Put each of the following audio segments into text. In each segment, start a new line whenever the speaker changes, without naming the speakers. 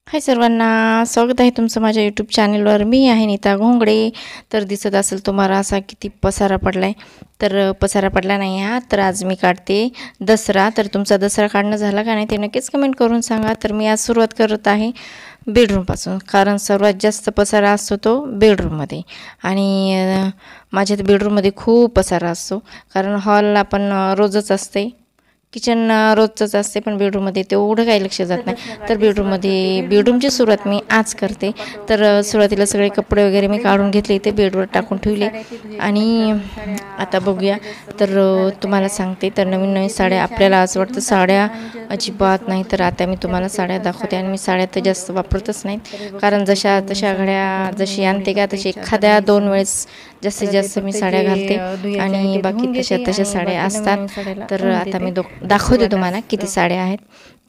हाय सर्वांना, स्वागत आहे तुमचं माझ्या यूट्यूब चॅनलवर. मी आहे नीता घोंगडे. तर दिसत असेल तुम्हाला असा किती पसारा पडला आहे. तर पसारा पडला नाही हा. तर आज मी काढते दसरा. तर तुमचा दसरा काढणं झाला का नाही ते नक्कीच कमेंट करून सांगा. तर मी आज सुरुवात करत आहे बेडरूमपासून, कारण सर्वात जास्त पसारा असतो तो बेडरूममध्ये. आणि माझ्या बेडरूममध्ये खूप पसारा असतो, कारण हॉल आपण रोजच असते, किचन रोजचंच असते, पण बेडरूममध्ये तेवढं काही लक्ष जात नाही. तर बेडरूमची सुरुवात मी आज करते. तर सुरुवातीला सगळे कपडे वगैरे मी काढून घेतले, इथे बेडवर टाकून ठेवले. आणि आता बघूया. तर तुम्हाला सांगते, तर नवीन नवीन साड्या, आपल्याला असं वाटतं साड्या अजिबात नाही, तर आता मी तुम्हाला साड्या दाखवते. आणि मी साड्या तर जास्त वापरतच नाहीत, कारण जशा तशा घड्या जशी आणते का तशी एखाद्या 2 वेळेस जास्तीत जास्त मी साड्या घालते, आणि बाकी तशा साड्या असतात. तर आता मी दाखवते तुम्हाला किती साड्या आहेत.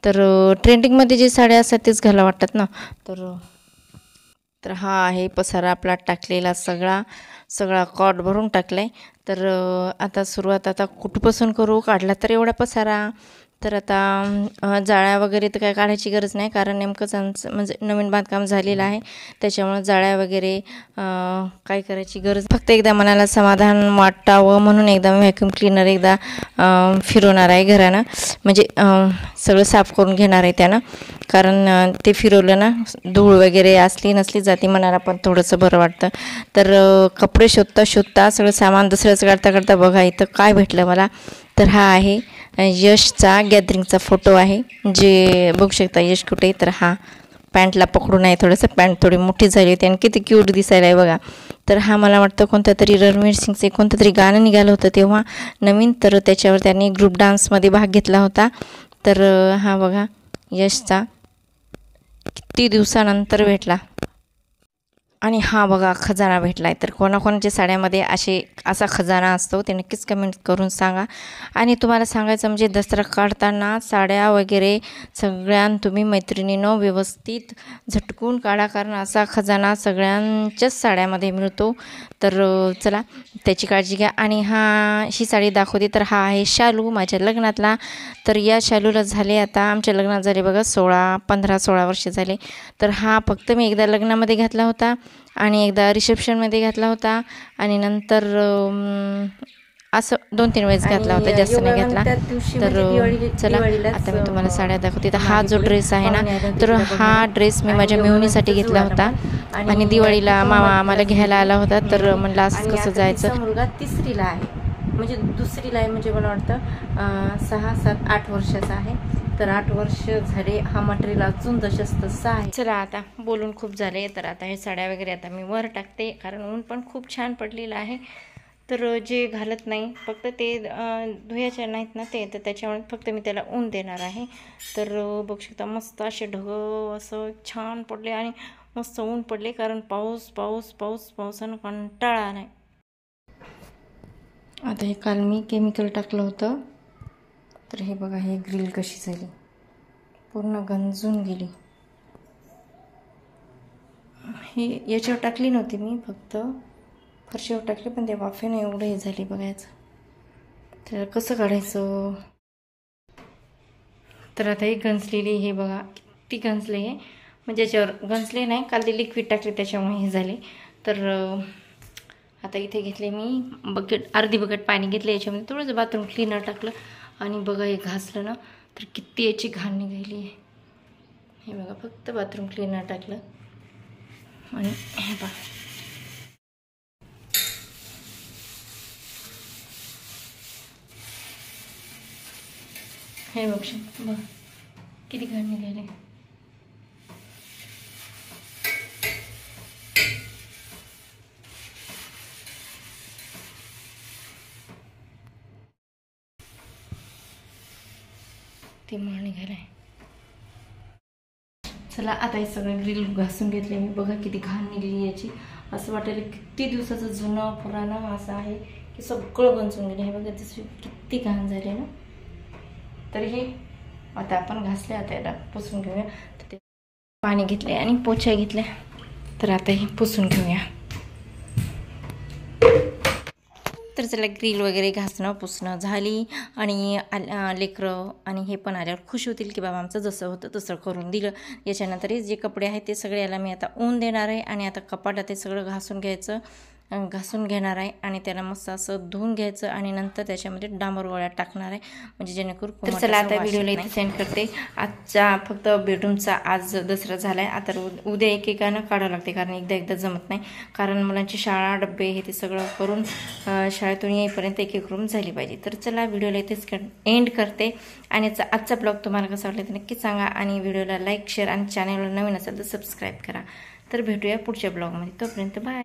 तर ट्रेंडिंगमध्ये जे साड्या असतात तेच घाला वाटतात ना. तर हा आहे पसारा आपला टाकलेला, सगळा कॉट भरून टाकला आहे. तर आता सुरुवात कुठपासून करू, काढला तर एवढा पसारा. तर आता जाळ्या वगैरे तर काय काढायची गरज नाही, कारण नेमकंच आमचं म्हणजे नवीन बांधकाम झालेलं आहे, त्याच्यामुळे जाळ्या वगैरे काय करायची गरज. फक्त एकदा मनाला समाधान वाटावं म्हणून एकदा व्हॅक्यूम क्लीनर एकदा फिरवणार आहे घरानं, म्हणजे सगळं साफ करून घेणार आहे त्यानं. कारण ते फिरवलं ना, धूळ वगैरे असली नसली जाती, मनाला पण थोडंसं बरं वाटतं. तर कपडे शोधता सगळं सामान दसऱ्याचं काढता बघा इथं काय भेटलं मला. तर हा आहे यशचा गॅदरिंगचा फोटो आहे, जे बघू शकता यश कुठे. तर हा पॅन्टला पकडून आहे, थोडंसं पॅन्ट थोडी मोठी झाली होती आणि किती क्यूट दिसायला आहे बघा. तर हा मला वाटतं कोणत्या तरी रणवीर सिंगचे कोणतं तरी गाणं निघालं होतं तेव्हा नवीन, तर त्याच्यावर त्यांनी ग्रुप डान्समध्ये भाग घेतला होता. तर हा बघा यशचा किती दिवसानंतर भेटला. आणि हा बघा खजाना भेटला आहे. तर कोणाकोणाच्या साड्यामध्ये असा खजाना असतो ते नक्कीच कमेंट करून सांगा. आणि तुम्हाला सांगायचं म्हणजे दसरा काढताना साड्या वगैरे सगळ्यां तुम्ही मैत्रिणीनं व्यवस्थित झटकून काढा, कारण असा खजाना सगळ्यांच्याच साड्यामध्ये मिळतो. तर चला त्याची काळजी घ्या. आणि ही साडी दाखवते. तर हा आहे शालू माझ्या लग्नातला. तर या शालूला झाले, आता आमच्या लग्नात झाले बघा 15-16 वर्ष झाले. तर हा फक्त मी एकदा लग्नामध्ये घातला होता आणि एकदा रिसेप्शनमध्ये घातला होता, आणि नंतर असं 2-3 वेळेस घातला होता, जास्त नाही घातला. तर चला आता मी तुम्हाला साड्या दाखवते. तर हा जो ड्रेस आहे ना, तर हा ड्रेस मी माझ्या मेहुणीसाठी घेतला होता, आणि दिवाळीला मामा आम्हाला घ्यायला आला होता. तर म्हणलं असं कसं जायचं. मुलगा 3रीला आहे, म्हणजे 2रीला आहे, म्हणजे मला वाटतं 6-7-8 वर्षाचा आहे. तर 8 वर्ष झाले, हा मटेरियल अजून जशाच तसा आहे. चला आता बोलून खूप झाले. तर आता हे साड्या वगैरे आता मी वर टाकते, कारण ऊन पण खूप छान पडलेलं आहे. तर जे घालत नाही, फक्त ते धुयाच्या नाहीत ना ते, तर त्याच्यामुळे फक्त मी त्याला ऊन देणार आहे. तर बघू शकता मस्त असे ढग असं छान पडले, आणि मस्त ऊन पडले, कारण पावसानं कंटाळा नाही. आता हे काल मी केमिकल टाकलं होतं. तर हे बघा, हे ग्रिल कशी झाली, पूर्ण गंजून गेली. ही याच्यावर टाकली नव्हती मी, फक्त फरशीवर टाकली, पण ते वाफेनं एवढं हे झाली बघायचं. तर कसं काढायचं. तर आता ही गंजलेली, हे बघा किती गंजले, हे म्हणजे याच्यावर गंजले नाही, काल ते लिक्विड टाकले त्याच्यामुळे हे झाले. तर आता इथे घेतले मी अर्धी बकेट पाणी घेतले, याच्यामध्ये थोडंसं बाथरूम क्लीनर टाकलं, आणि बघा हे घासलं ना, तर किती याची घाण निघाली आहे. हे बघा फक्त बाथरूम क्लीनर टाकलं, आणि हे बघा हे बघा किती घाण निघाली. ते मळ निघालं आहे. चला आता हे सगळं ग्रिल घासून घेतले मी. बघा किती घाण निघली याची. असं वाटायला किती दिवसाचं जुनं पुराणं असं आहे की सगळं गंजून गेलं. हे बघा जसं किती घाण झाले ना. तर हे आता आपण घासले, आता याला पुसून घेऊया. तर ते पाणी घेतले आणि पोछा घेतले. तर आता हे पुसून घेऊया. तर चला ग्रिल वगैरे घासणं पुसणं झाली आणि लेकरं आणि हे पण आल्यावर खुश होतील की बाबा आमचं जसं होतं तसं करून दिलं. याच्यानंतर जे कपडे आहेत ते सगळे याला मी आता ऊन देणार आहे आणि आता कपाटात ते सगळं घासून घेणार आहे आणि त्याला मस्त असं धुवून घ्यायचं आणि नंतर त्याच्यामध्ये डांबर गोळ्या टाकणार आहे म्हणजे जेणेकरून. तर चला आता व्हिडिओला इथे सेंड करते. आजचा फक्त बेडरूमचा आज दसरा झाला आहे. आता उद्या एकेकानं काढावं लागते कारण एकदा जमत नाही, कारण मुलांची शाळा डबे हे ते सगळं करून शाळेतून येईपर्यंत एक रूम झाली पाहिजे. तर चला व्हिडिओला इथेच एंड करते आणि आजचा ब्लॉग तुम्हाला कसा वाटला ते नक्की सांगा आणि व्हिडिओला लाईक शेअर आणि चॅनलवर नवीन असेल तर सबस्क्राईब करा. तर भेटूया पुढच्या ब्लॉगमध्ये. तोपर्यंत बाय.